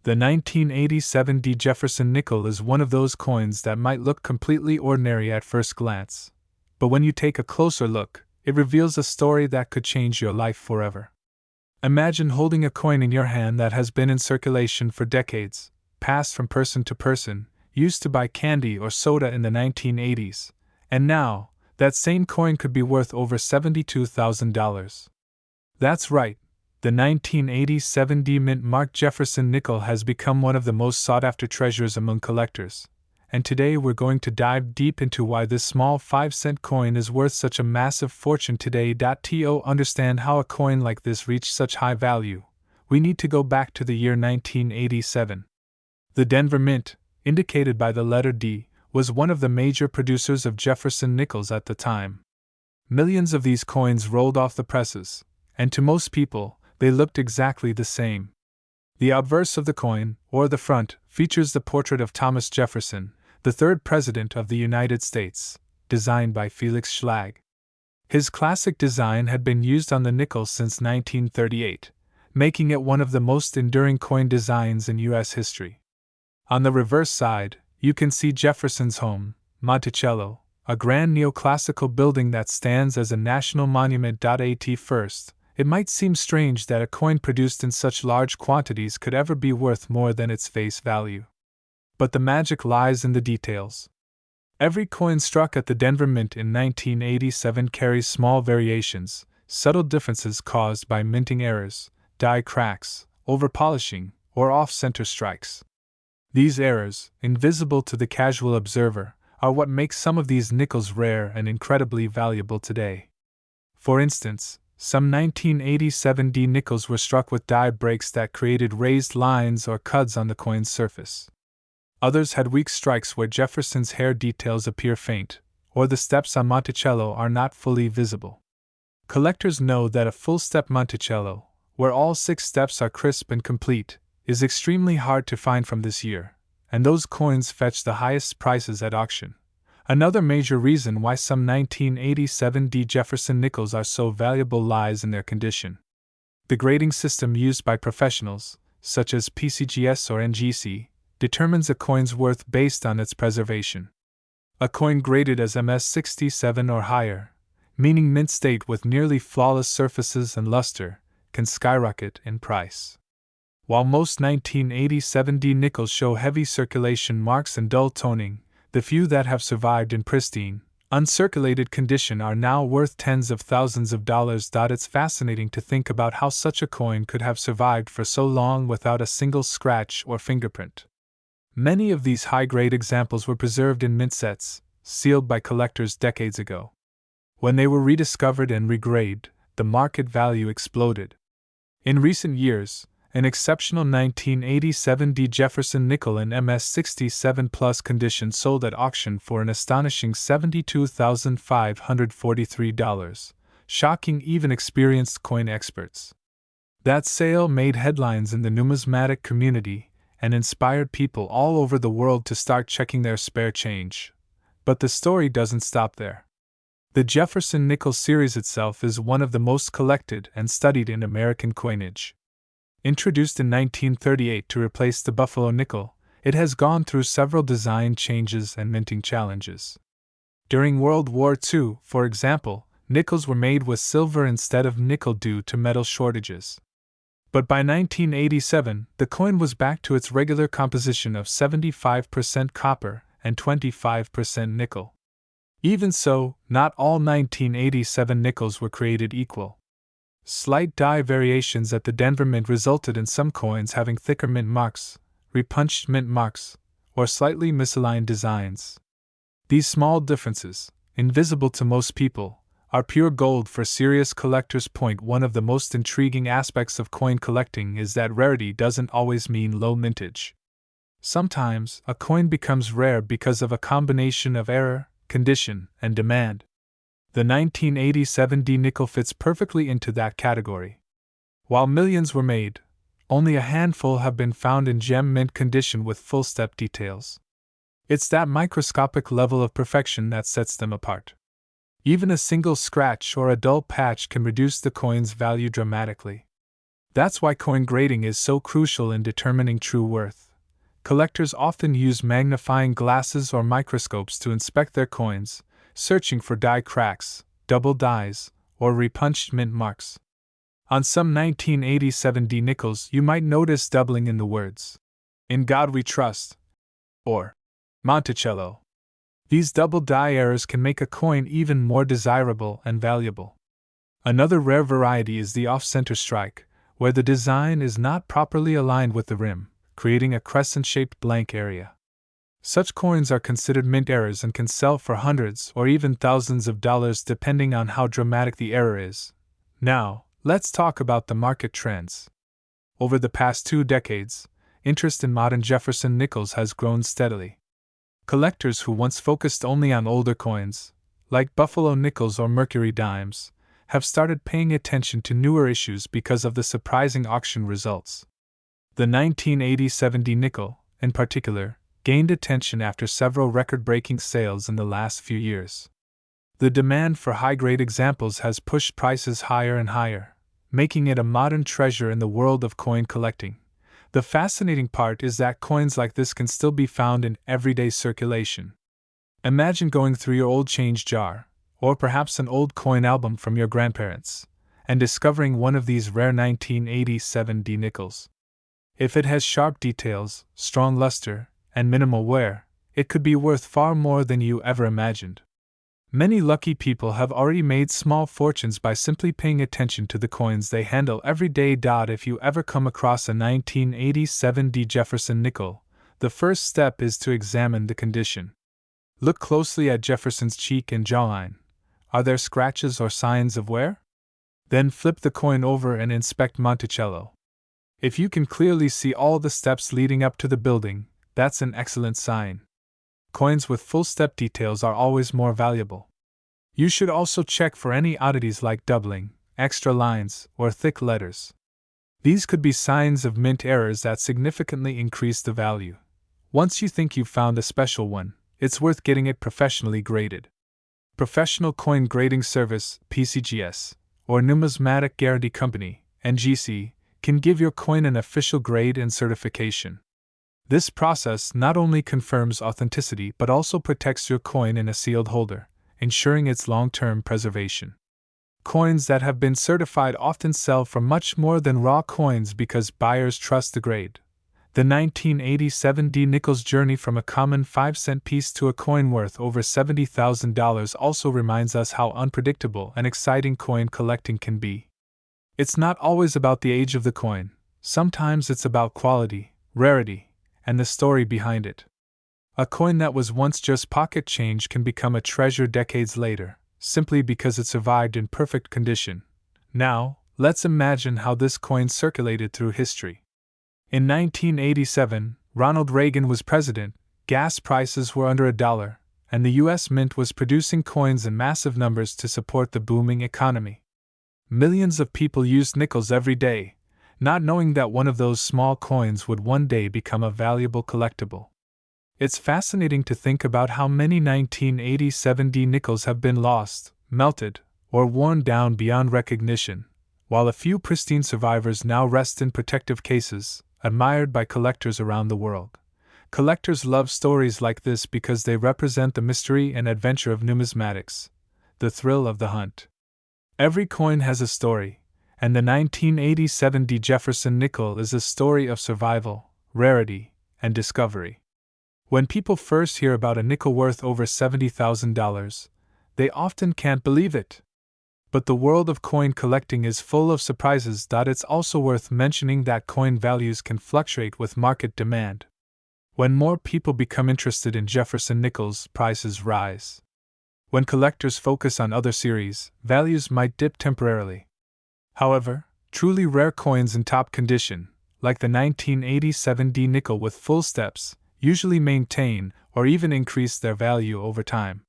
The 1987 D Jefferson nickel is one of those coins that might look completely ordinary at first glance, but when you take a closer look, it reveals a story that could change your life forever. Imagine holding a coin in your hand that has been in circulation for decades, passed from person to person, used to buy candy or soda in the 1980s, and now, that same coin could be worth over $72,000. That's right. The 1987 D Mint Mark Jefferson nickel has become one of the most sought-after treasures among collectors, and today we're going to dive deep into why this small 5-cent coin is worth such a massive fortune today. To understand how a coin like this reached such high value, we need to go back to the year 1987. The Denver Mint, indicated by the letter D, was one of the major producers of Jefferson nickels at the time. Millions of these coins rolled off the presses, and to most people, they looked exactly the same. The obverse of the coin, or the front, features the portrait of Thomas Jefferson, the third President of the United States, designed by Felix Schlag. His classic design had been used on the nickel since 1938, making it one of the most enduring coin designs in U.S. history. On the reverse side, you can see Jefferson's home, Monticello, a grand neoclassical building that stands as a national monument. At first, it might seem strange that a coin produced in such large quantities could ever be worth more than its face value. But the magic lies in the details. Every coin struck at the Denver Mint in 1987 carries small variations, subtle differences caused by minting errors, die cracks, overpolishing, or off-center strikes. These errors, invisible to the casual observer, are what makes some of these nickels rare and incredibly valuable today. For instance, some 1987 D nickels were struck with die breaks that created raised lines or cuts on the coin's surface. Others had weak strikes where Jefferson's hair details appear faint, or the steps on Monticello are not fully visible. Collectors know that a full-step Monticello, where all 6 steps are crisp and complete, is extremely hard to find from this year, and those coins fetch the highest prices at auction. Another major reason why some 1987 D Jefferson nickels are so valuable lies in their condition. The grading system used by professionals, such as PCGS or NGC, determines a coin's worth based on its preservation. A coin graded as MS67 or higher, meaning mint state with nearly flawless surfaces and luster, can skyrocket in price. While most 1987 D nickels show heavy circulation marks and dull toning, the few that have survived in pristine, uncirculated condition are now worth tens of thousands of dollars. It's fascinating to think about how such a coin could have survived for so long without a single scratch or fingerprint. Many of these high-grade examples were preserved in mint sets, sealed by collectors decades ago. When they were rediscovered and regraved, the market value exploded. In recent years, an exceptional 1987 D Jefferson nickel in MS67 plus condition sold at auction for an astonishing $72,543, shocking even experienced coin experts. That sale made headlines in the numismatic community and inspired people all over the world to start checking their spare change. But the story doesn't stop there. The Jefferson nickel series itself is one of the most collected and studied in American coinage. Introduced in 1938 to replace the Buffalo nickel, it has gone through several design changes and minting challenges. During World War II, for example, nickels were made with silver instead of nickel due to metal shortages. But by 1987, the coin was back to its regular composition of 75% copper and 25% nickel. Even so, not all 1987 nickels were created equal. Slight die variations at the Denver Mint resulted in some coins having thicker mint marks, repunched mint marks, or slightly misaligned designs. These small differences, invisible to most people, are pure gold for serious collectors. One of the most intriguing aspects of coin collecting is that rarity doesn't always mean low mintage. Sometimes, a coin becomes rare because of a combination of error, condition, and demand. The 1987 D nickel fits perfectly into that category. While millions were made, only a handful have been found in gem mint condition with full step details. It's that microscopic level of perfection that sets them apart. Even a single scratch or a dull patch can reduce the coin's value dramatically. That's why coin grading is so crucial in determining true worth. Collectors often use magnifying glasses or microscopes to inspect their coins, searching for die cracks, double dies, or repunched mint marks. On some 1987 D nickels, you might notice doubling in the words, "In God We Trust," or Monticello. These double die errors can make a coin even more desirable and valuable. Another rare variety is the off-center strike, where the design is not properly aligned with the rim, creating a crescent-shaped blank area. Such coins are considered mint errors and can sell for hundreds or even thousands of dollars depending on how dramatic the error is. Now, let's talk about the market trends. Over the past 2 decades, interest in modern Jefferson nickels has grown steadily. Collectors who once focused only on older coins, like Buffalo nickels or Mercury dimes, have started paying attention to newer issues because of the surprising auction results. The 1987 D nickel, in particular, gained attention after several record-breaking sales in the last few years. The demand for high-grade examples has pushed prices higher and higher, making it a modern treasure in the world of coin collecting. The fascinating part is that coins like this can still be found in everyday circulation. Imagine going through your old change jar, or perhaps an old coin album from your grandparents, and discovering one of these rare 1987 D nickels. If it has sharp details, strong luster, and minimal wear, it could be worth far more than you ever imagined. Many lucky people have already made small fortunes by simply paying attention to the coins they handle every day. If you ever come across a 1987 D Jefferson nickel, the first step is to examine the condition. Look closely at Jefferson's cheek and jawline. Are there scratches or signs of wear? Then flip the coin over and inspect Monticello. If you can clearly see all the steps leading up to the building, that's an excellent sign. Coins with full step details are always more valuable. You should also check for any oddities like doubling, extra lines, or thick letters. These could be signs of mint errors that significantly increase the value. Once you think you've found a special one, it's worth getting it professionally graded. Professional Coin Grading Service, PCGS, or Numismatic Guarantee Company, NGC, can give your coin an official grade and certification. This process not only confirms authenticity but also protects your coin in a sealed holder, ensuring its long-term preservation. Coins that have been certified often sell for much more than raw coins because buyers trust the grade. The 1987 D nickel's journey from a common 5-cent piece to a coin worth over $70,000 also reminds us how unpredictable and exciting coin collecting can be. It's not always about the age of the coin. Sometimes it's about quality, rarity, and the story behind it. A coin that was once just pocket change can become a treasure decades later, simply because it survived in perfect condition. Now, let's imagine how this coin circulated through history. In 1987, Ronald Reagan was president, gas prices were under $1, and the U.S. Mint was producing coins in massive numbers to support the booming economy. Millions of people used nickels every day, not knowing that one of those small coins would one day become a valuable collectible. It's fascinating to think about how many 1987 D nickels have been lost, melted, or worn down beyond recognition, while a few pristine survivors now rest in protective cases, admired by collectors around the world. Collectors love stories like this because they represent the mystery and adventure of numismatics, the thrill of the hunt. Every coin has a story, and the 1987 D Jefferson nickel is a story of survival, rarity, and discovery. When people first hear about a nickel worth over $70,000, they often can't believe it. But the world of coin collecting is full of surprises. It's also worth mentioning that coin values can fluctuate with market demand. When more people become interested in Jefferson nickels, prices rise. When collectors focus on other series, values might dip temporarily. However, truly rare coins in top condition, like the 1987 D nickel with full steps, usually maintain or even increase their value over time.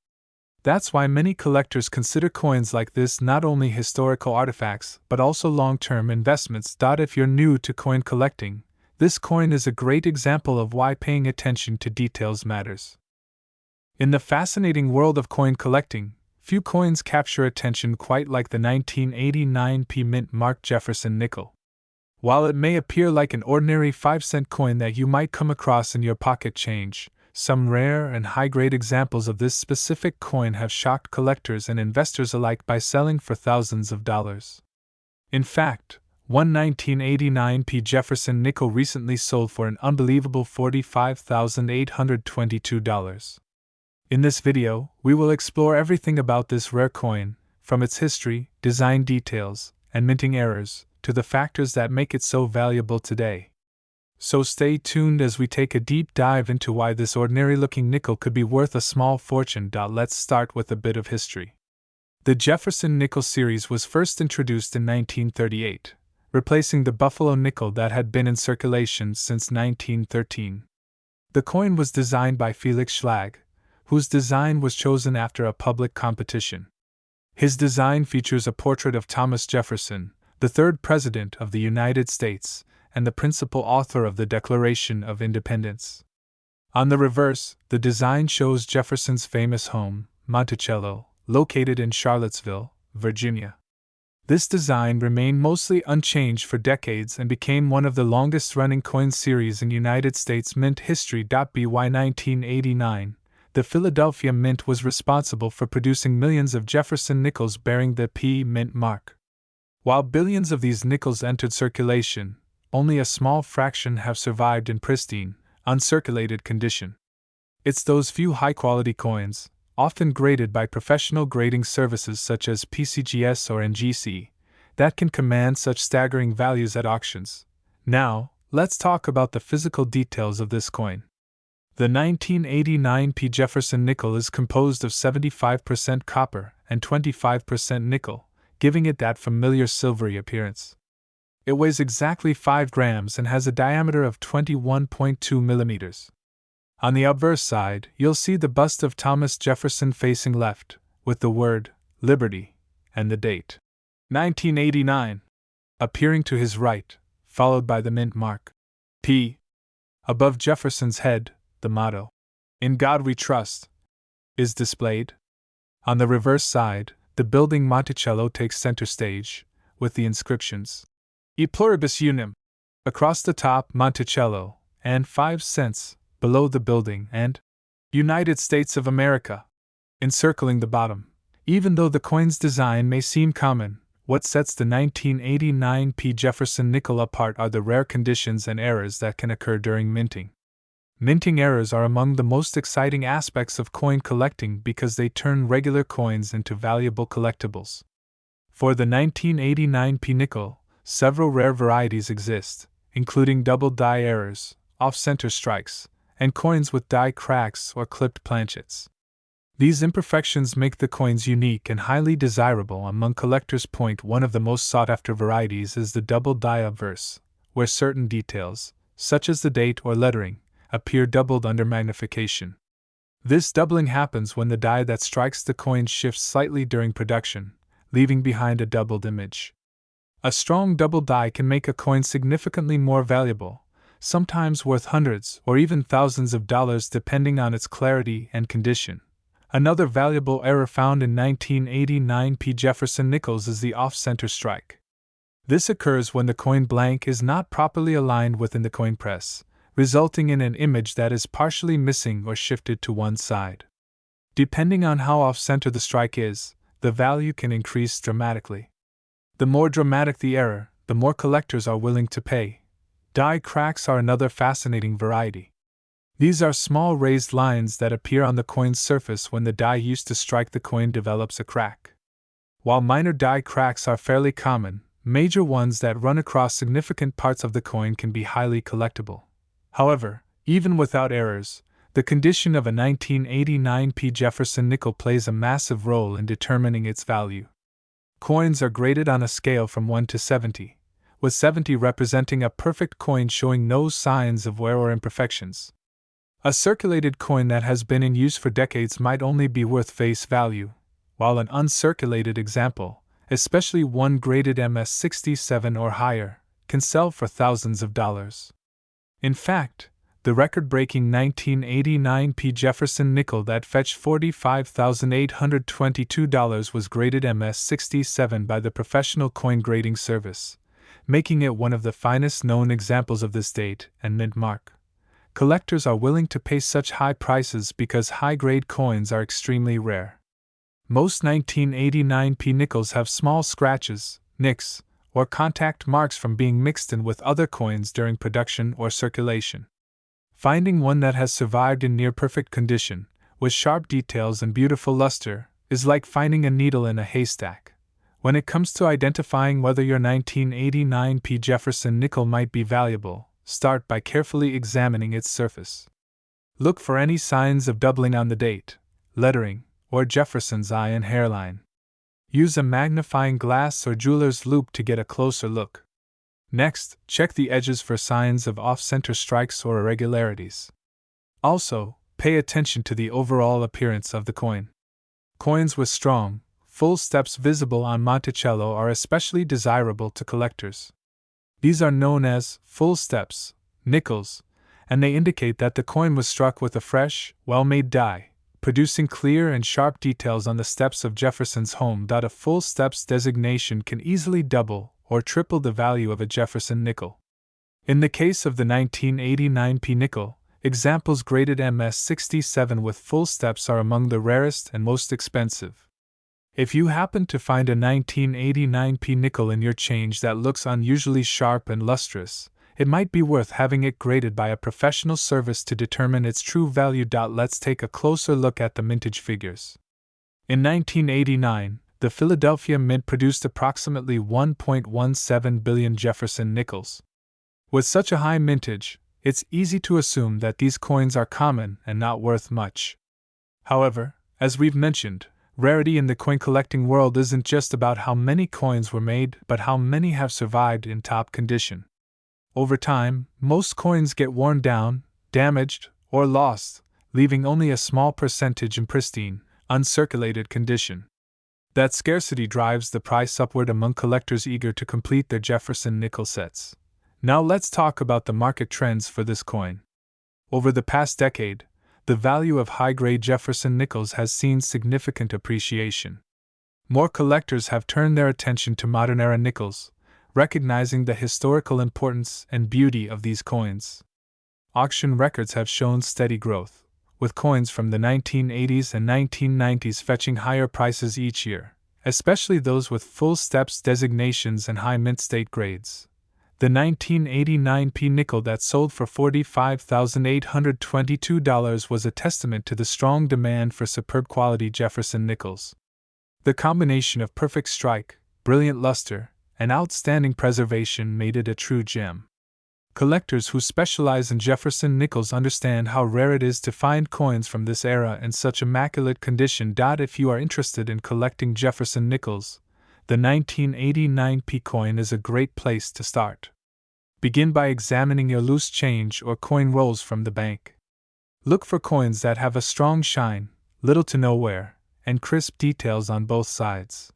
That's why many collectors consider coins like this not only historical artifacts but also long-term investments. If you're new to coin collecting, this coin is a great example of why paying attention to details matters. In the fascinating world of coin collecting, few coins capture attention quite like the 1989 P Mint marked Jefferson nickel. While it may appear like an ordinary 5-cent coin that you might come across in your pocket change, some rare and high-grade examples of this specific coin have shocked collectors and investors alike by selling for thousands of dollars. In fact, one 1989 D Jefferson nickel recently sold for an unbelievable $45,822. In this video, we will explore everything about this rare coin, from its history, design details, and minting errors, to the factors that make it so valuable today. So stay tuned as we take a deep dive into why this ordinary-looking nickel could be worth a small fortune. Let's start with a bit of history. The Jefferson nickel series was first introduced in 1938, replacing the Buffalo nickel that had been in circulation since 1913. The coin was designed by Felix Schlag, whose design was chosen after a public competition. His design features a portrait of Thomas Jefferson, the third President of the United States, and the principal author of the Declaration of Independence. On the reverse, the design shows Jefferson's famous home, Monticello, located in Charlottesville, Virginia. This design remained mostly unchanged for decades and became one of the longest-running coin series in United States mint history. By 1989, the Philadelphia Mint was responsible for producing millions of Jefferson nickels bearing the P Mint mark. While billions of these nickels entered circulation, only a small fraction have survived in pristine, uncirculated condition. It's those few high-quality coins, often graded by professional grading services such as PCGS or NGC, that can command such staggering values at auctions. Now, let's talk about the physical details of this coin. The 1989 D Jefferson nickel is composed of 75% copper and 25% nickel, giving it that familiar silvery appearance. It weighs exactly 5 grams and has a diameter of 21.2 millimeters. On the obverse side, you'll see the bust of Thomas Jefferson facing left, with the word Liberty and the date 1989 appearing to his right, followed by the mint mark P. Above Jefferson's head, the motto, "In God We Trust," is displayed. On the reverse side, the building Monticello takes center stage, with the inscriptions E Pluribus Unum across the top, Monticello, and 5 cents below the building, and United States of America encircling the bottom. Even though the coin's design may seem common, what sets the 1989 D Jefferson nickel apart are the rare conditions and errors that can occur during minting. Minting errors are among the most exciting aspects of coin collecting because they turn regular coins into valuable collectibles. For the 1989 D nickel, several rare varieties exist, including double die errors, off-center strikes, and coins with die cracks or clipped planchets. These imperfections make the coins unique and highly desirable among collectors. One of the most sought-after varieties is the double die obverse, where certain details, such as the date or lettering, appear doubled under magnification. This doubling happens when the die that strikes the coin shifts slightly during production, leaving behind a doubled image. A strong double die can make a coin significantly more valuable, sometimes worth hundreds or even thousands of dollars depending on its clarity and condition. Another valuable error found in 1989 D Jefferson nickels is the off-center strike. This occurs when the coin blank is not properly aligned within the coin press, resulting in an image that is partially missing or shifted to one side. Depending on how off-center the strike is, the value can increase dramatically. The more dramatic the error, the more collectors are willing to pay. Die cracks are another fascinating variety. These are small raised lines that appear on the coin's surface when the die used to strike the coin develops a crack. While minor die cracks are fairly common, major ones that run across significant parts of the coin can be highly collectible. However, even without errors, the condition of a 1989 D Jefferson nickel plays a massive role in determining its value. Coins are graded on a scale from 1 to 70, with 70 representing a perfect coin showing no signs of wear or imperfections. A circulated coin that has been in use for decades might only be worth face value, while an uncirculated example, especially one graded MS-67 or higher, can sell for thousands of dollars. In fact, the record-breaking 1989 D Jefferson nickel that fetched $45,822 was graded MS-67 by the Professional Coin Grading Service, making it one of the finest known examples of this date and mint mark. Collectors are willing to pay such high prices because high-grade coins are extremely rare. Most 1989p nickels have small scratches, nicks, or contact marks from being mixed in with other coins during production or circulation. Finding one that has survived in near-perfect condition, with sharp details and beautiful luster, is like finding a needle in a haystack. When it comes to identifying whether your 1989p Jefferson nickel might be valuable, start by carefully examining its surface. Look for any signs of doubling on the date, lettering, or Jefferson's eye and hairline. Use a magnifying glass or jeweler's loupe to get a closer look. Next, check the edges for signs of off-center strikes or irregularities. Also, pay attention to the overall appearance of the coin. Coins with strong, full steps visible on Monticello are especially desirable to collectors. These are known as full steps nickels, and they indicate that the coin was struck with a fresh, well-made die, producing clear and sharp details on the steps of Jefferson's home. A full steps designation can easily double or triple the value of a Jefferson nickel. In the case of the 1989p nickel, examples graded MS67 with full steps are among the rarest and most expensive. If you happen to find a 1989p nickel in your change that looks unusually sharp and lustrous, it might be worth having it graded by a professional service to determine its true value. Let's take a closer look at the mintage figures. In 1989, the Philadelphia Mint produced approximately 1.17 billion Jefferson nickels. With such a high mintage, it's easy to assume that these coins are common and not worth much. However, as we've mentioned, rarity in the coin collecting world isn't just about how many coins were made, but how many have survived in top condition. Over time, most coins get worn down, damaged, or lost, leaving only a small percentage in pristine, uncirculated condition. That scarcity drives the price upward among collectors eager to complete their Jefferson nickel sets. Now let's talk about the market trends for this coin. Over the past decade, the value of high-grade Jefferson nickels has seen significant appreciation. More collectors have turned their attention to modern-era nickels, recognizing the historical importance and beauty of these coins. Auction records have shown steady growth, with coins from the 1980s and 1990s fetching higher prices each year, especially those with full steps designations and high mint state grades. The 1989p nickel that sold for $45,822 was a testament to the strong demand for superb quality Jefferson nickels. The combination of perfect strike, brilliant luster, and outstanding preservation made it a true gem. Collectors who specialize in Jefferson nickels understand how rare it is to find coins from this era in such immaculate condition. If you are interested in collecting Jefferson nickels, the 1989p coin is a great place to start. Begin by examining your loose change or coin rolls from the bank. Look for coins that have a strong shine, little to no wear, and crisp details on both sides.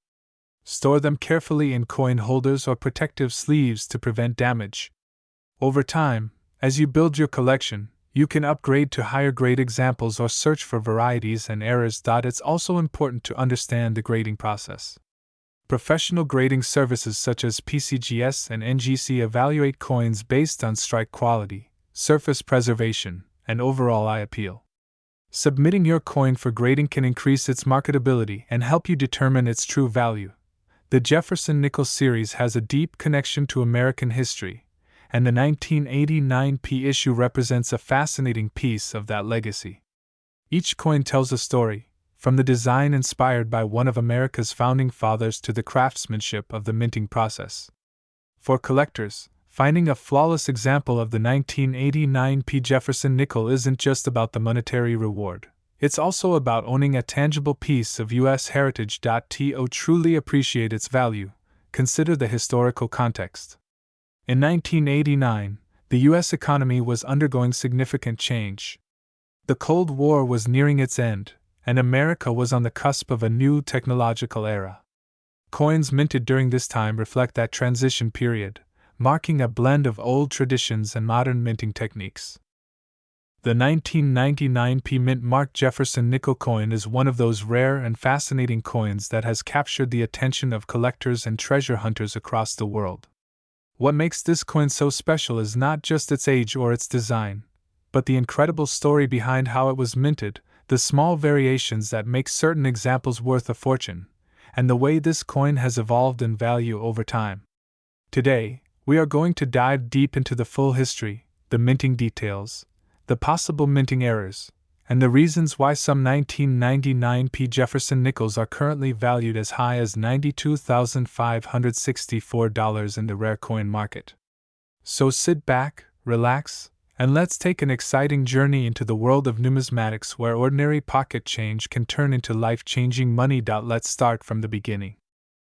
Store them carefully in coin holders or protective sleeves to prevent damage. Over time, as you build your collection, you can upgrade to higher grade examples or search for varieties and errors. It's also important to understand the grading process. Professional grading services such as PCGS and NGC evaluate coins based on strike quality, surface preservation, and overall eye appeal. Submitting your coin for grading can increase its marketability and help you determine its true value. The Jefferson Nickel series has a deep connection to American history, and the 1989p issue represents a fascinating piece of that legacy. Each coin tells a story, from the design inspired by one of America's founding fathers to the craftsmanship of the minting process. For collectors, finding a flawless example of the 1989p Jefferson nickel isn't just about the monetary reward. It's also about owning a tangible piece of U.S. heritage. To truly appreciate its value, consider the historical context. In 1989, the U.S. economy was undergoing significant change. The Cold War was nearing its end, and America was on the cusp of a new technological era. Coins minted during this time reflect that transition period, marking a blend of old traditions and modern minting techniques. The 1999p mint-marked Jefferson nickel coin is one of those rare and fascinating coins that has captured the attention of collectors and treasure hunters across the world. What makes this coin so special is not just its age or its design, but the incredible story behind how it was minted, the small variations that make certain examples worth a fortune, and the way this coin has evolved in value over time. Today, we are going to dive deep into the full history, the minting details, the possible minting errors, and the reasons why some 1999 P. Jefferson nickels are currently valued as high as $92,564 in the rare coin market. So sit back, relax, and let's take an exciting journey into the world of numismatics where ordinary pocket change can turn into life-changing money. Let's start from the beginning.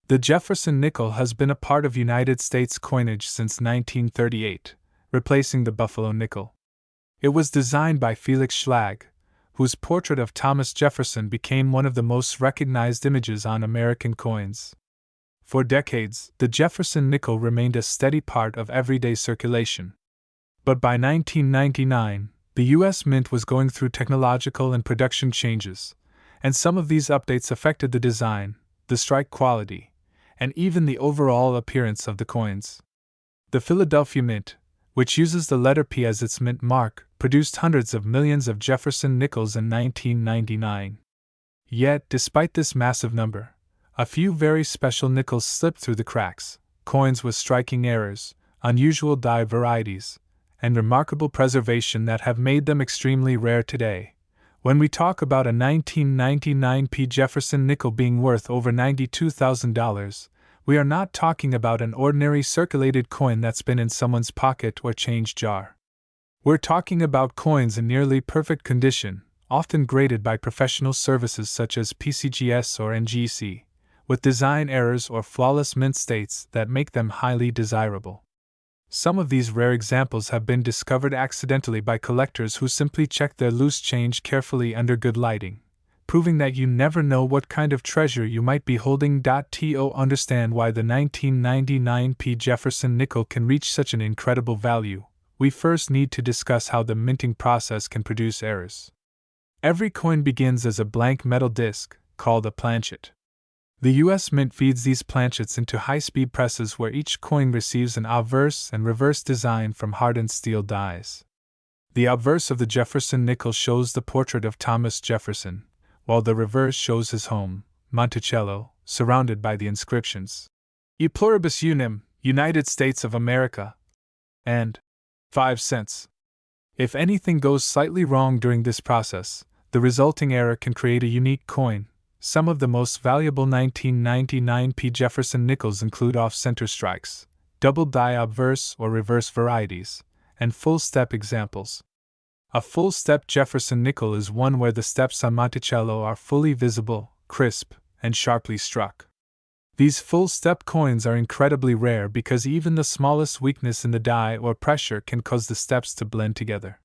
The Jefferson nickel has been a part of United States coinage since 1938, replacing the Buffalo nickel. It was designed by Felix Schlag, whose portrait of Thomas Jefferson became one of the most recognized images on American coins. For decades, the Jefferson nickel remained a steady part of everyday circulation. But by 1999, the U.S. Mint was going through technological and production changes, and some of these updates affected the design, the strike quality, and even the overall appearance of the coins. The Philadelphia Mint, which uses the letter P as its mint mark, produced hundreds of millions of Jefferson nickels in 1999. Yet, despite this massive number, a few very special nickels slipped through the cracks, coins with striking errors, unusual die varieties, and remarkable preservation that have made them extremely rare today. When we talk about a 1999 P. Jefferson nickel being worth over $92,000, we are not talking about an ordinary circulated coin that's been in someone's pocket or change jar. We're talking about coins in nearly perfect condition, often graded by professional services such as PCGS or NGC, with design errors or flawless mint states that make them highly desirable. Some of these rare examples have been discovered accidentally by collectors who simply check their loose change carefully under good lighting, proving that you never know what kind of treasure you might be holding. To understand why the 1999 P. Jefferson nickel can reach such an incredible value, we first need to discuss how the minting process can produce errors. Every coin begins as a blank metal disc, called a planchet. The U.S. Mint feeds these planchets into high-speed presses where each coin receives an obverse and reverse design from hardened steel dies. The obverse of the Jefferson nickel shows the portrait of Thomas Jefferson, while the reverse shows his home, Monticello, surrounded by the inscriptions E pluribus unum, United States of America, and 5 cents. If anything goes slightly wrong during this process, the resulting error can create a unique coin. Some of the most valuable 1999 P. Jefferson nickels include off-center strikes, double die obverse or reverse varieties, and full-step examples. A full-step Jefferson nickel is one where the steps on Monticello are fully visible, crisp, and sharply struck. These full-step coins are incredibly rare because even the smallest weakness in the die or pressure can cause the steps to blend together.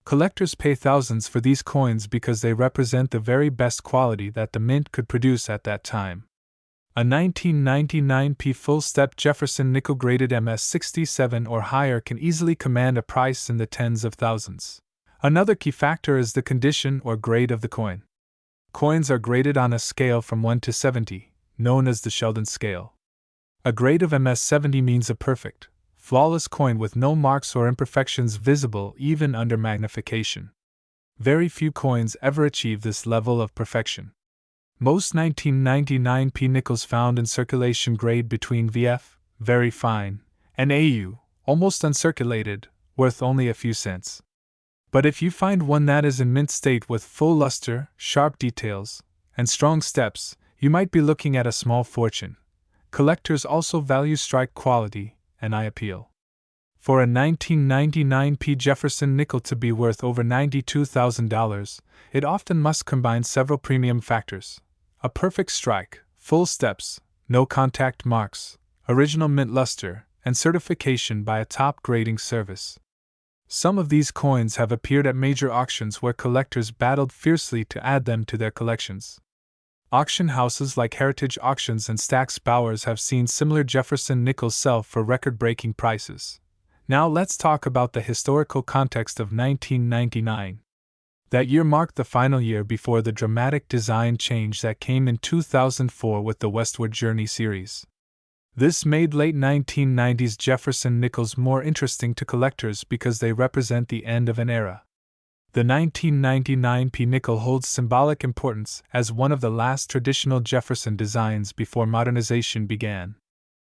Collectors pay thousands for these coins because they represent the very best quality that the mint could produce at that time. A 1999 P full-step Jefferson nickel graded MS67 or higher can easily command a price in the tens of thousands. Another key factor is the condition or grade of the coin. Coins are graded on a scale from 1 to 70, known as the Sheldon scale. A grade of MS70 means a perfect, flawless coin with no marks or imperfections visible even under magnification. Very few coins ever achieve this level of perfection. Most 1999 P nickels found in circulation grade between VF, very fine, and AU, almost uncirculated, worth only a few cents. But if you find one that is in mint state with full luster, sharp details, and strong steps, you might be looking at a small fortune. Collectors also value strike quality and eye appeal. For a 1999 P. Jefferson nickel to be worth over $92,000, it often must combine several premium factors: a perfect strike, full steps, no contact marks, original mint luster, and certification by a top grading service. Some of these coins have appeared at major auctions where collectors battled fiercely to add them to their collections. Auction houses like Heritage Auctions and Stack's Bowers have seen similar Jefferson nickels sell for record-breaking prices. Now let's talk about the historical context of 1999. That year marked the final year before the dramatic design change that came in 2004 with the Westward Journey series. This made late 1990s Jefferson nickels more interesting to collectors because they represent the end of an era. The 1999 P nickel holds symbolic importance as one of the last traditional Jefferson designs before modernization began.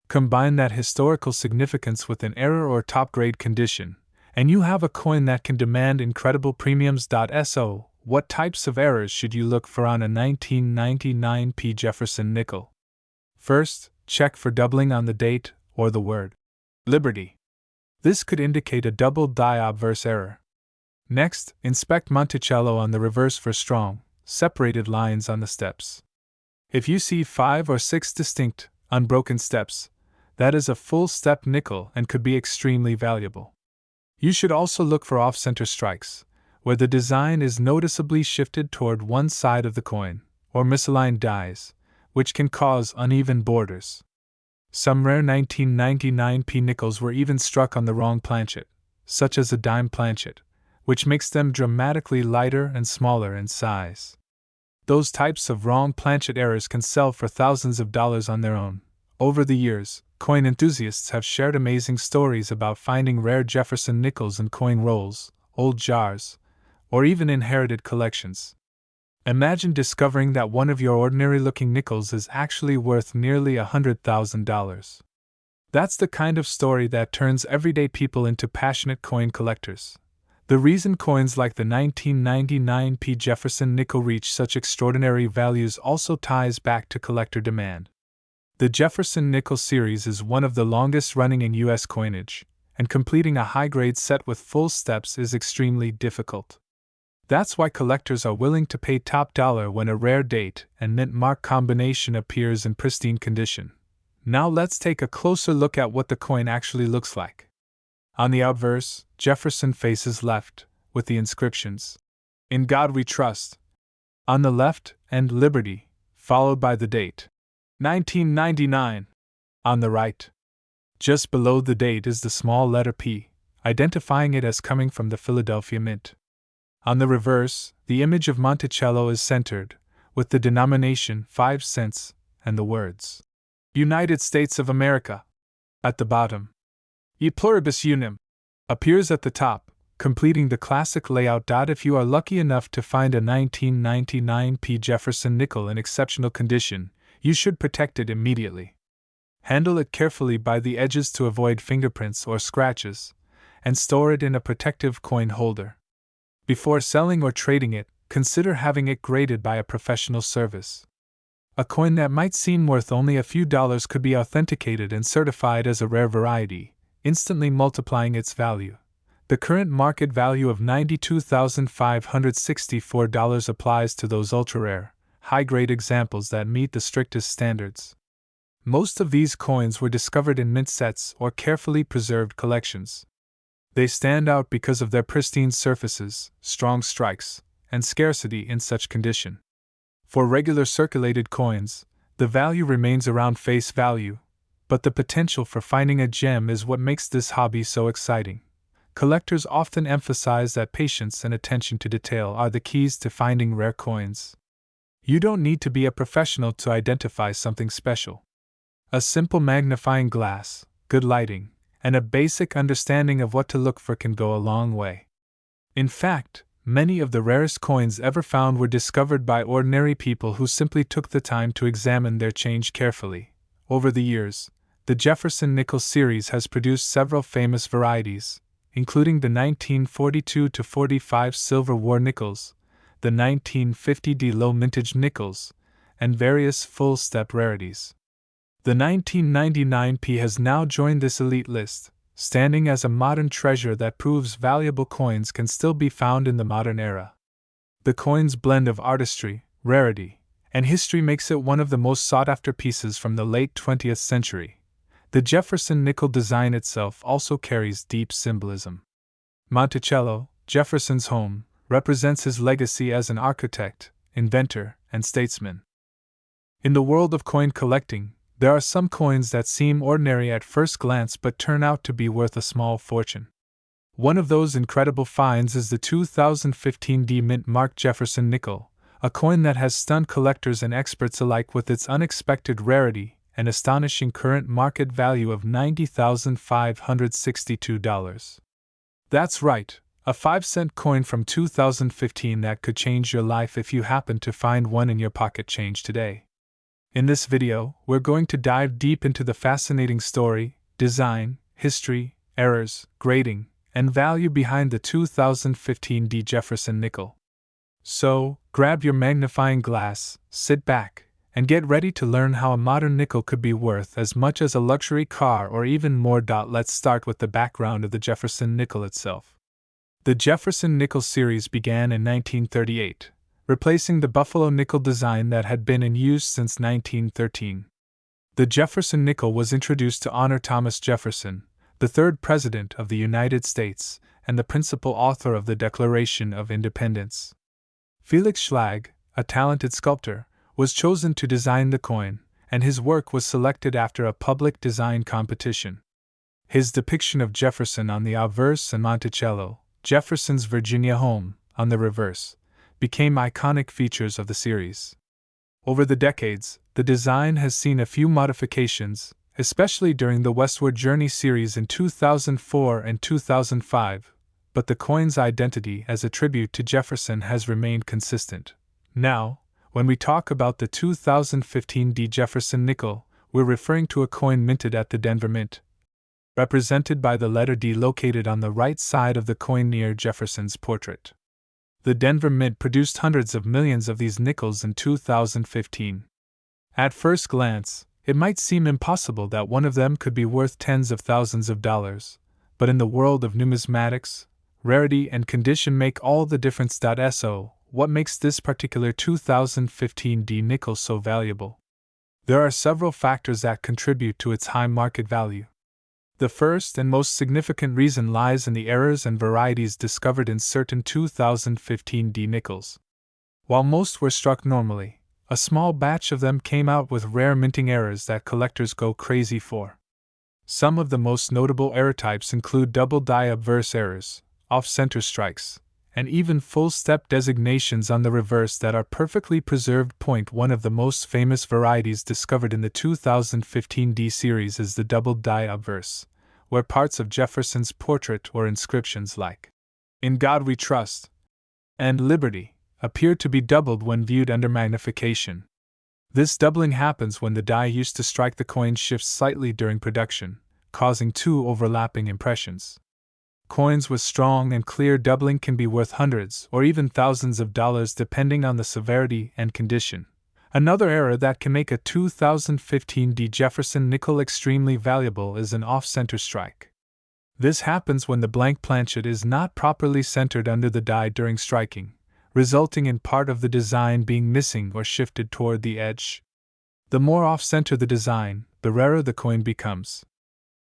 Combine that historical significance with an error or top-grade condition, and you have a coin that can demand incredible premiums. So, what types of errors should you look for on a 1999 P Jefferson nickel? First, check for doubling on the date or the word Liberty. This could indicate a double die obverse error. Next, inspect Monticello on the reverse for strong, separated lines on the steps. If you see 5 or 6 distinct, unbroken steps, that is a full step nickel and could be extremely valuable. You should also look for off-center strikes, where the design is noticeably shifted toward one side of the coin, or misaligned dies, which can cause uneven borders. Some rare 1999 P nickels were even struck on the wrong planchet, such as a dime planchet, which makes them dramatically lighter and smaller in size. Those types of wrong planchet errors can sell for thousands of dollars on their own. Over the years, coin enthusiasts have shared amazing stories about finding rare Jefferson nickels in coin rolls, old jars, or even inherited collections. Imagine discovering that one of your ordinary-looking nickels is actually worth nearly $100,000. That's the kind of story that turns everyday people into passionate coin collectors. The reason coins like the 1999 P Jefferson nickel reach such extraordinary values also ties back to collector demand. The Jefferson nickel series is one of the longest running in U.S. coinage, and completing a high-grade set with full steps is extremely difficult. That's why collectors are willing to pay top dollar when a rare date and mint mark combination appears in pristine condition. Now let's take a closer look at what the coin actually looks like. On the obverse, Jefferson faces left, with the inscriptions, "In God We Trust." On the left, and Liberty, followed by the date, 1999. On the right, just below the date, is the small letter P, identifying it as coming from the Philadelphia Mint. On the reverse, the image of Monticello is centered, with the denomination 5 cents and the words, United States of America. At the bottom, E pluribus unum appears at the top, completing the classic layout. If you are lucky enough to find a 1999 P Jefferson nickel in exceptional condition, you should protect it immediately. Handle it carefully by the edges to avoid fingerprints or scratches, and store it in a protective coin holder. Before selling or trading it, consider having it graded by a professional service. A coin that might seem worth only a few dollars could be authenticated and certified as a rare variety, instantly multiplying its value. The current market value of $92,564 applies to those ultra-rare, high-grade examples that meet the strictest standards. Most of these coins were discovered in mint sets or carefully preserved collections. They stand out because of their pristine surfaces, strong strikes, and scarcity in such condition. For regular circulated coins, the value remains around face value, but the potential for finding a gem is what makes this hobby so exciting. Collectors often emphasize that patience and attention to detail are the keys to finding rare coins. You don't need to be a professional to identify something special. A simple magnifying glass, good lighting, and a basic understanding of what to look for can go a long way. In fact, many of the rarest coins ever found were discovered by ordinary people who simply took the time to examine their change carefully. Over the years, the Jefferson nickel series has produced several famous varieties, including the 1942-45 Silver War nickels, the 1950 low mintage nickels, and various full-step rarities. The 1999 P has now joined this elite list, standing as a modern treasure that proves valuable coins can still be found in the modern era. The coin's blend of artistry, rarity, and history makes it one of the most sought-after pieces from the late 20th century. The Jefferson nickel design itself also carries deep symbolism. Monticello, Jefferson's home, represents his legacy as an architect, inventor, and statesman. In the world of coin collecting, there are some coins that seem ordinary at first glance but turn out to be worth a small fortune. One of those incredible finds is the 2015 D Mint Mark Jefferson nickel, a coin that has stunned collectors and experts alike with its unexpected rarity an astonishing current market value of $90,562. That's right, a 5-cent coin from 2015 that could change your life if you happen to find one in your pocket change today. In this video, we're going to dive deep into the fascinating story, design, history, errors, grading, and value behind the 2015 D Jefferson nickel. So, grab your magnifying glass, sit back, and get ready to learn how a modern nickel could be worth as much as a luxury car or even more. Let's start with the background of the Jefferson nickel itself. The Jefferson nickel series began in 1938, replacing the Buffalo nickel design that had been in use since 1913. The Jefferson nickel was introduced to honor Thomas Jefferson, the third President of the United States and the principal author of the Declaration of Independence. Felix Schlag, a talented sculptor, was chosen to design the coin, and his work was selected after a public design competition. His depiction of Jefferson on the obverse and Monticello, Jefferson's Virginia home, on the reverse, became iconic features of the series. Over the decades, the design has seen a few modifications, especially during the Westward Journey series in 2004 and 2005, but the coin's identity as a tribute to Jefferson has remained consistent. Now, when we talk about the 2015 D Jefferson nickel, we're referring to a coin minted at the Denver Mint, represented by the letter D located on the right side of the coin near Jefferson's portrait. The Denver Mint produced hundreds of millions of these nickels in 2015. At first glance, it might seem impossible that one of them could be worth tens of thousands of dollars, but in the world of numismatics, rarity and condition make all the difference. So, what makes this particular 2015 D nickel so valuable? There are several factors that contribute to its high market value. The first and most significant reason lies in the errors and varieties discovered in certain 2015 D nickels. While most were struck normally, a small batch of them came out with rare minting errors that collectors go crazy for. Some of the most notable error types include double die obverse errors, off-center strikes, and even full-step designations on the reverse that are perfectly preserved. One of the most famous varieties discovered in the 2015 D series is the double die obverse, where parts of Jefferson's portrait or inscriptions like "In God We Trust" and "Liberty" appear to be doubled when viewed under magnification. This doubling happens when the die used to strike the coin shifts slightly during production, causing two overlapping impressions. Coins with strong and clear doubling can be worth hundreds or even thousands of dollars depending on the severity and condition. Another error that can make a 2015 D Jefferson nickel extremely valuable is an off-center strike. This happens when the blank planchet is not properly centered under the die during striking, resulting in part of the design being missing or shifted toward the edge. The more off-center the design, the rarer the coin becomes.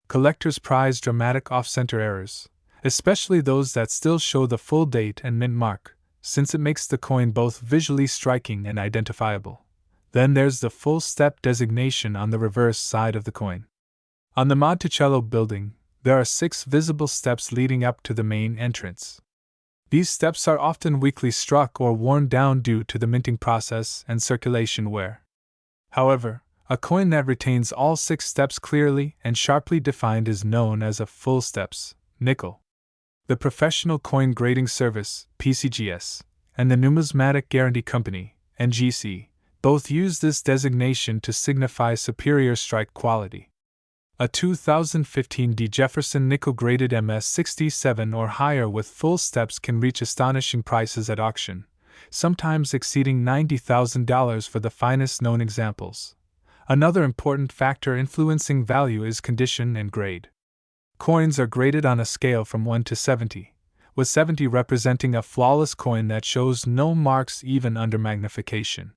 Collectors prize dramatic off-center errors, especially those that still show the full date and mint mark, since it makes the coin both visually striking and identifiable. Then there's the full step designation on the reverse side of the coin. On the Monticello building, there are 6 visible steps leading up to the main entrance. These steps are often weakly struck or worn down due to the minting process and circulation wear. However, a coin that retains all 6 steps clearly and sharply defined is known as a full steps nickel. The Professional Coin Grading Service, PCGS, and the Numismatic Guarantee Company, NGC, both use this designation to signify superior strike quality. A 2015 D Jefferson nickel graded MS67 or higher with full steps can reach astonishing prices at auction, sometimes exceeding $90,000 for the finest known examples. Another important factor influencing value is condition and grade. Coins are graded on a scale from 1 to 70, with 70 representing a flawless coin that shows no marks even under magnification.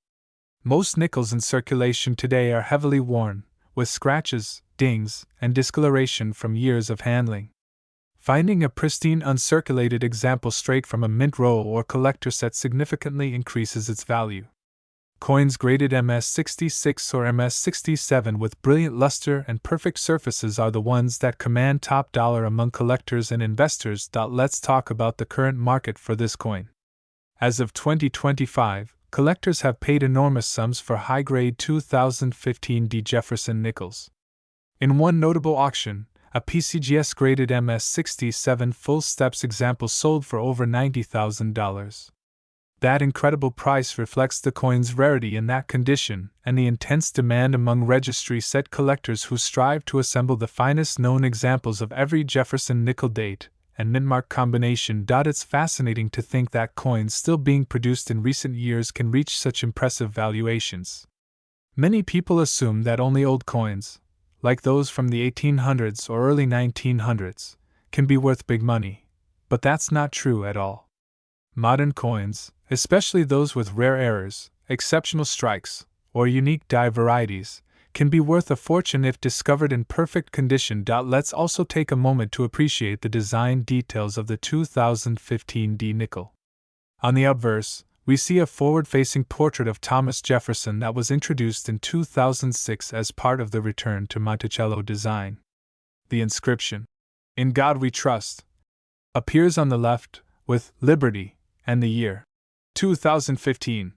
Most nickels in circulation today are heavily worn, with scratches, dings, and discoloration from years of handling. Finding a pristine uncirculated example straight from a mint roll or collector set significantly increases its value. Coins graded MS66 or MS67 with brilliant luster and perfect surfaces are the ones that command top dollar among collectors and investors. Let's talk about the current market for this coin. As of 2025, collectors have paid enormous sums for high-grade 2015 D Jefferson nickels. In one notable auction, a PCGS-graded MS-67 full steps example sold for over $90,000. That incredible price reflects the coin's rarity in that condition and the intense demand among registry-set collectors who strive to assemble the finest known examples of every Jefferson nickel date and mintmark combination. It's fascinating to think that coins still being produced in recent years can reach such impressive valuations. Many people assume that only old coins, like those from the 1800s or early 1900s, can be worth big money, but that's not true at all. Modern coins, especially those with rare errors, exceptional strikes, or unique die varieties, can be worth a fortune if discovered in perfect condition. Let's also take a moment to appreciate the design details of the 2015 D nickel. On the obverse, we see a forward-facing portrait of Thomas Jefferson that was introduced in 2006 as part of the Return to Monticello design. The inscription, "In God We Trust," appears on the left, with "Liberty" and the year 2015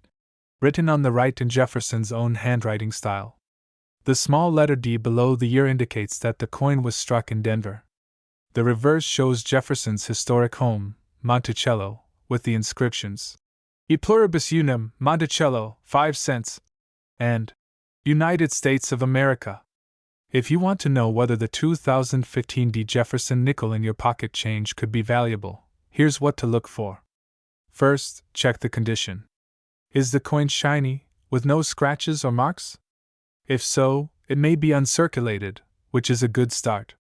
written on the right in Jefferson's own handwriting style. The small letter D below the year indicates that the coin was struck in Denver. The reverse shows Jefferson's historic home, Monticello, with the inscriptions E pluribus unum, Monticello, 5 cents, and United States of America. If you want to know whether the 2015 D Jefferson nickel in your pocket change could be valuable, here's what to look for. First, check the condition. Is the coin shiny, with no scratches or marks? If so, it may be uncirculated, which is a good start.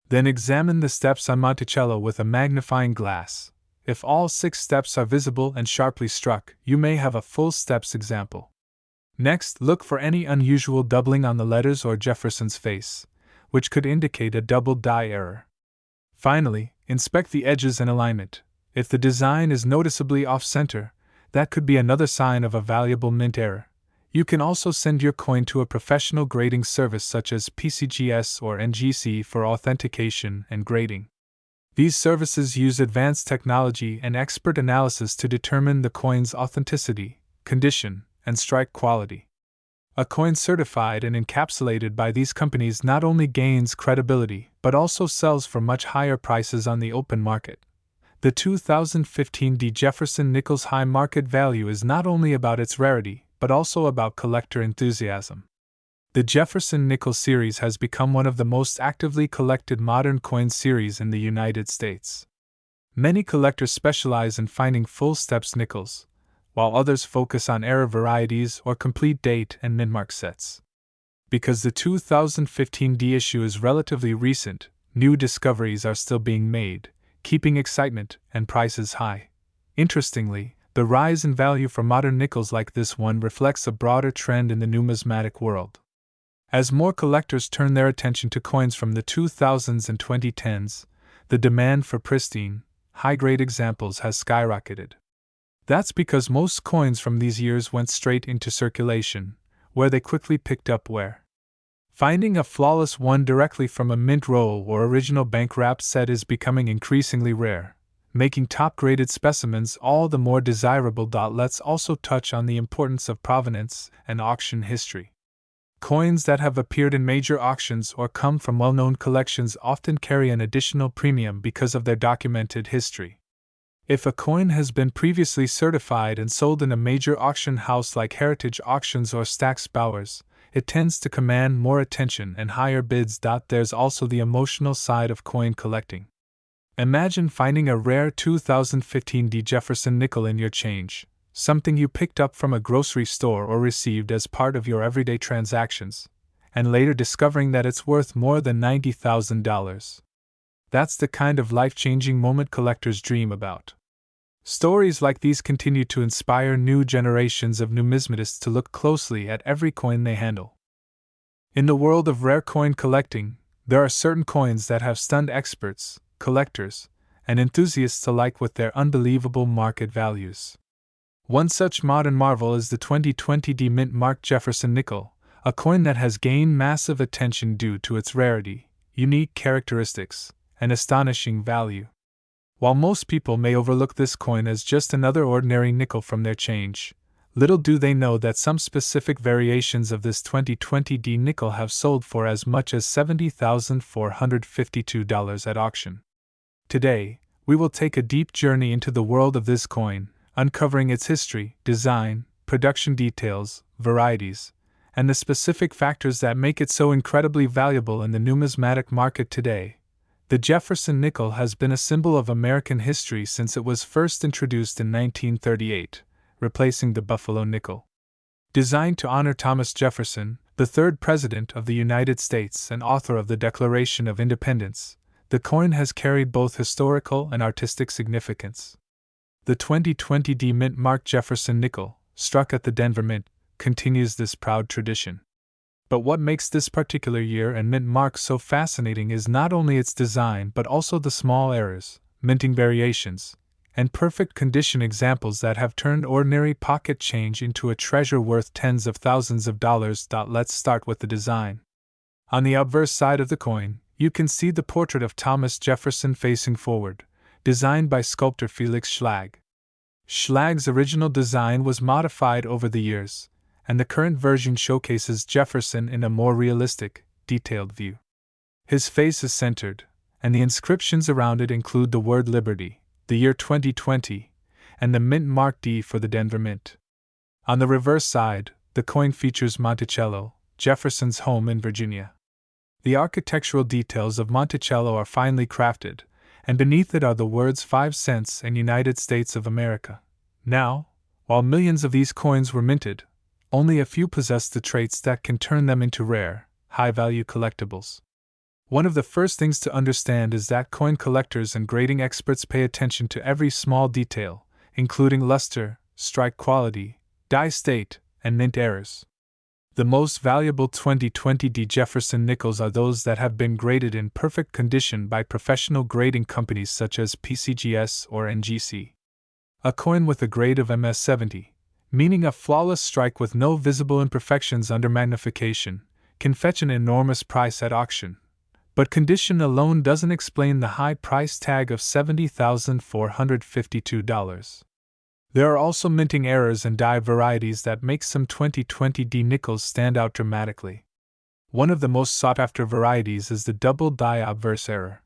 Then examine the steps on Monticello with a magnifying glass. If all 6 steps are visible and sharply struck, you may have a full steps example. Next, look for any unusual doubling on the letters or Jefferson's face, which could indicate a double die error. Finally, inspect the edges and alignment. If the design is noticeably off-center, that could be another sign of a valuable mint error. You can also send your coin to a professional grading service such as PCGS or NGC for authentication and grading. These services use advanced technology and expert analysis to determine the coin's authenticity, condition, and strike quality. A coin certified and encapsulated by these companies not only gains credibility but also sells for much higher prices on the open market. The 2015 D Jefferson nickel's high market value is not only about its rarity, but also about collector enthusiasm. The Jefferson nickel series has become one of the most actively collected modern coin series in the United States. Many collectors specialize in finding full steps nickels, while others focus on error varieties or complete date and mintmark sets. Because the 2015 D issue is relatively recent, new discoveries are still being made, keeping excitement and prices high. Interestingly, the rise in value for modern nickels like this one reflects a broader trend in the numismatic world. As more collectors turn their attention to coins from the 2000s and 2010s, the demand for pristine, high-grade examples has skyrocketed. That's because most coins from these years went straight into circulation, where they quickly picked up wear. Finding a flawless one directly from a mint roll or original bank-wrapped set is becoming increasingly rare, making top-graded specimens all the more desirable. Let's also touch on the importance of provenance and auction history. Coins that have appeared in major auctions or come from well-known collections often carry an additional premium because of their documented history. If a coin has been previously certified and sold in a major auction house like Heritage Auctions or Stack's Bowers, it tends to command more attention and higher bids. There's also the emotional side of coin collecting. Imagine finding a rare 2015 D Jefferson nickel in your change, something you picked up from a grocery store or received as part of your everyday transactions, and later discovering that it's worth more than $90,000. That's the kind of life-changing moment collectors dream about. Stories like these continue to inspire new generations of numismatists to look closely at every coin they handle. In the world of rare coin collecting, there are certain coins that have stunned experts, collectors, and enthusiasts alike with their unbelievable market values. One such modern marvel is the 2020 D Mint Mark Jefferson nickel, a coin that has gained massive attention due to its rarity, unique characteristics, and astonishing value. While most people may overlook this coin as just another ordinary nickel from their change, Little do they know that some specific variations of this 2020 D nickel have sold for as much as $70,452 at auction. Today, we will take a deep journey into the world of this coin, uncovering its history, design, production details, varieties, and the specific factors that make it so incredibly valuable in the numismatic market today. The Jefferson nickel has been a symbol of American history since it was first introduced in 1938, replacing the Buffalo nickel. Designed to honor Thomas Jefferson, the third President of the United States and author of the Declaration of Independence, the coin has carried both historical and artistic significance. The 2020 D Mint marked Jefferson nickel, struck at the Denver Mint, continues this proud tradition. But what makes this particular year and mint mark so fascinating is not only its design but also the small errors, minting variations, and perfect condition examples that have turned ordinary pocket change into a treasure worth tens of thousands of dollars. Let's start with the design. On the obverse side of the coin, you can see the portrait of Thomas Jefferson facing forward, designed by sculptor Felix Schlag. Schlag's original design was modified over the years, and the current version showcases Jefferson in a more realistic, detailed view. His face is centered, and the inscriptions around it include the word Liberty, the year 2020, and the mint mark D for the Denver Mint. On the reverse side, the coin features Monticello, Jefferson's home in Virginia. The architectural details of Monticello are finely crafted, and beneath it are the words 5 cents and United States of America. Now, while millions of these coins were minted, only a few possess the traits that can turn them into rare, high-value collectibles. One of the first things to understand is that coin collectors and grading experts pay attention to every small detail, including luster, strike quality, die state, and mint errors. The most valuable 2020 D Jefferson nickels are those that have been graded in perfect condition by professional grading companies such as PCGS or NGC. A coin with a grade of MS-70, meaning a flawless strike with no visible imperfections under magnification, can fetch an enormous price at auction. But condition alone doesn't explain the high price tag of $70,452. There are also minting errors and die varieties that make some 2020 D nickels stand out dramatically. One of the most sought-after varieties is the double die obverse error.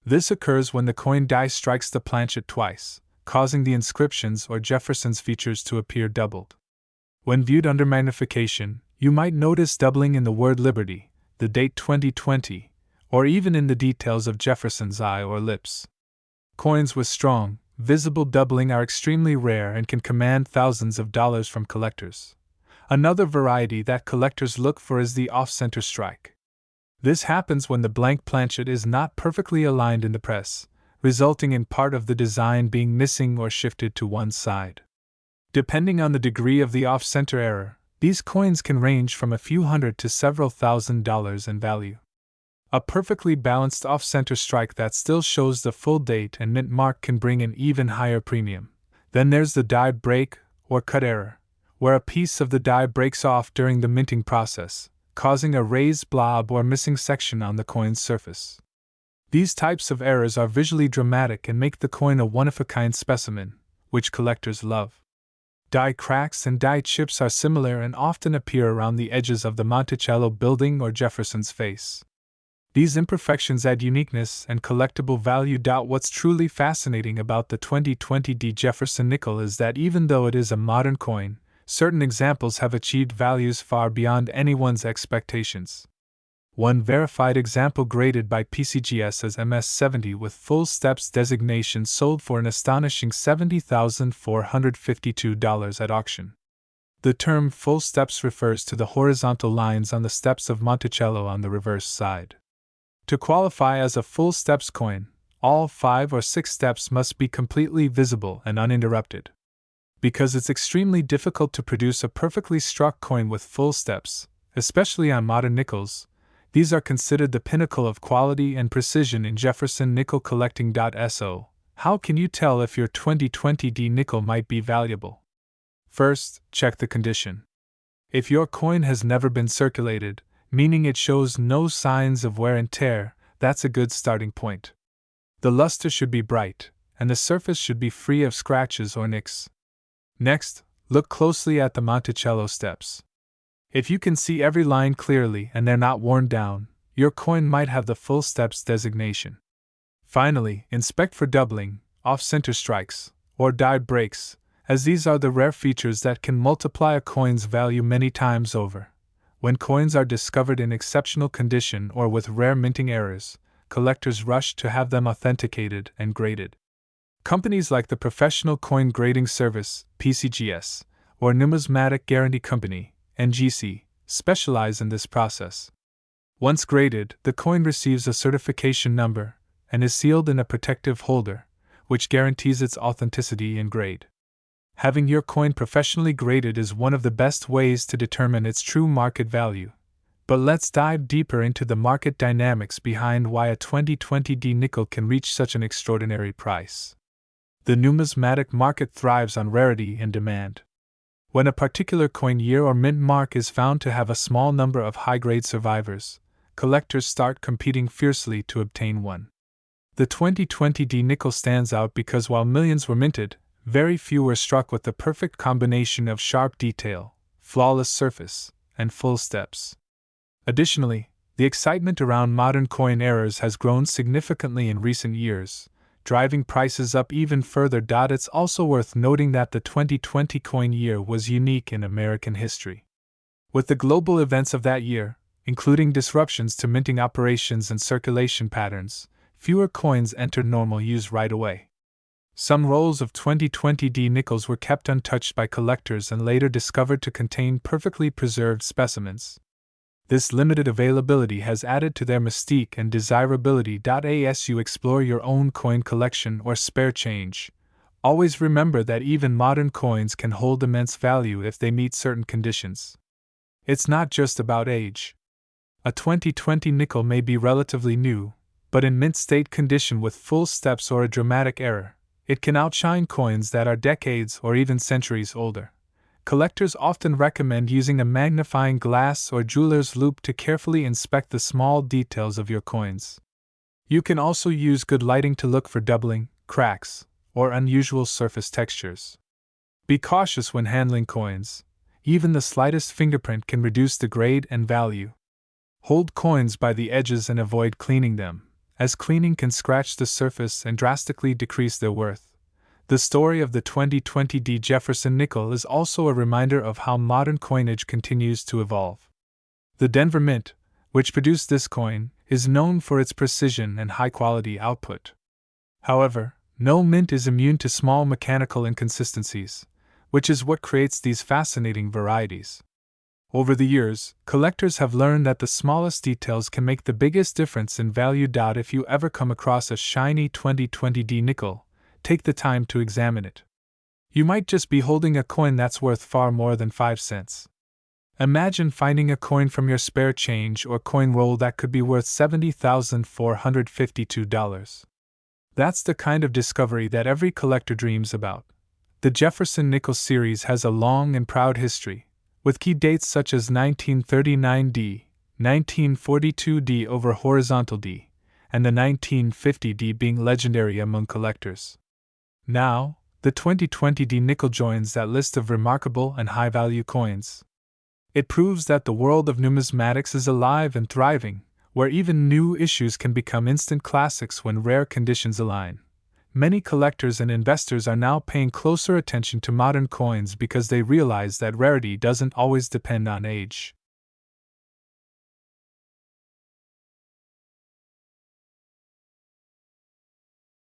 This occurs when the coin die strikes the planchet twice, causing the inscriptions or Jefferson's features to appear doubled. When viewed under magnification, you might notice doubling in the word Liberty, the date 2020, or even in the details of Jefferson's eye or lips. Coins with strong, visible doubling are extremely rare and can command thousands of dollars from collectors. Another variety that collectors look for is the off-center strike. This happens when the blank planchet is not perfectly aligned in the press, resulting in part of the design being missing or shifted to one side. Depending on the degree of the off-center error, these coins can range from a few hundred to several $1,000s in value. A perfectly balanced off-center strike that still shows the full date and mint mark can bring an even higher premium. Then there's the die break or cut error, where a piece of the die breaks off during the minting process, causing a raised blob or missing section on the coin's surface. These types of errors are visually dramatic and make the coin a one-of-a-kind specimen, which collectors love. Die cracks and die chips are similar and often appear around the edges of the Monticello building or Jefferson's face. These imperfections add uniqueness and collectible value. What's truly fascinating about the 2020 D Jefferson nickel is that even though it is a modern coin, certain examples have achieved values far beyond anyone's expectations. One verified example graded by PCGS as MS-70 with full steps designation sold for an astonishing $70,452 at auction. The term full steps refers to the horizontal lines on the steps of Monticello on the reverse side. To qualify as a full steps coin, all 5 or 6 steps must be completely visible and uninterrupted. Because it's extremely difficult to produce a perfectly struck coin with full steps, especially on modern nickels, these are considered the pinnacle of quality and precision in Jefferson nickel collecting. So, how can you tell if your 2020 D nickel might be valuable? First, check the condition. If your coin has never been circulated, meaning it shows no signs of wear and tear, that's a good starting point. The luster should be bright, and the surface should be free of scratches or nicks. Next, Look closely at the Monticello steps. If you can see every line clearly and they're not worn down, your coin might have the full steps designation. Finally, inspect for doubling, off-center strikes, or die breaks, as these are the rare features that can multiply a coin's value many times over. When coins are discovered in exceptional condition or with rare minting errors, collectors rush to have them authenticated and graded. Companies like the Professional Coin Grading Service, PCGS, or Numismatic Guarantee Company, NGC, specialize in this process. Once graded, the coin receives a certification number and is sealed in a protective holder, which guarantees its authenticity and grade. Having your coin professionally graded is one of the best ways to determine its true market value. But let's dive deeper into the market dynamics behind why a 2020 D nickel can reach such an extraordinary price. The numismatic market thrives on rarity and demand. When a particular coin year or mint mark is found to have a small number of high-grade survivors, collectors start competing fiercely to obtain one. The 2020 D nickel stands out because while millions were minted, very few were struck with the perfect combination of sharp detail, flawless surface, and full steps. Additionally, the excitement around modern coin errors has grown significantly in recent years, driving prices up even further. It's also worth noting that the 2020 coin year was unique in American history. With the global events of that year, including disruptions to minting operations and circulation patterns, fewer coins entered normal use right away. Some rolls of 2020 D nickels were kept untouched by collectors and later discovered to contain perfectly preserved specimens. This limited availability has added to their mystique and desirability. As you explore your own coin collection or spare change, always remember that even modern coins can hold immense value if they meet certain conditions. It's not just about age. A 2020 nickel may be relatively new, but in mint state condition with full steps or a dramatic error, it can outshine coins that are decades or even centuries older. Collectors often recommend using a magnifying glass or jeweler's loupe to carefully inspect the small details of your coins. You can also use good lighting to look for doubling, cracks, or unusual surface textures. Be cautious when handling coins. Even the slightest fingerprint can reduce the grade and value. Hold coins by the edges and avoid cleaning them, as cleaning can scratch the surface and drastically decrease their worth. The story of the 2020 D Jefferson nickel is also a reminder of how modern coinage continues to evolve. The Denver Mint, which produced this coin, is known for its precision and high-quality output. However, no mint is immune to small mechanical inconsistencies, which is what creates these fascinating varieties. Over the years, collectors have learned that the smallest details can make the biggest difference in value. If you ever come across a shiny 2020 D nickel, take the time to examine it. You might just be holding a coin that's worth far more than 5 cents. Imagine finding a coin from your spare change or coin roll that could be worth $70,452. That's the kind of discovery that every collector dreams about. The Jefferson nickel series has a long and proud history, with key dates such as 1939 D, 1942 D over horizontal D, and the 1950 D being legendary among collectors. Now, the 2020 D nickel joins that list of remarkable and high-value coins. It proves that the world of numismatics is alive and thriving, where even new issues can become instant classics when rare conditions align. Many collectors and investors are now paying closer attention to modern coins because they realize that rarity doesn't always depend on age.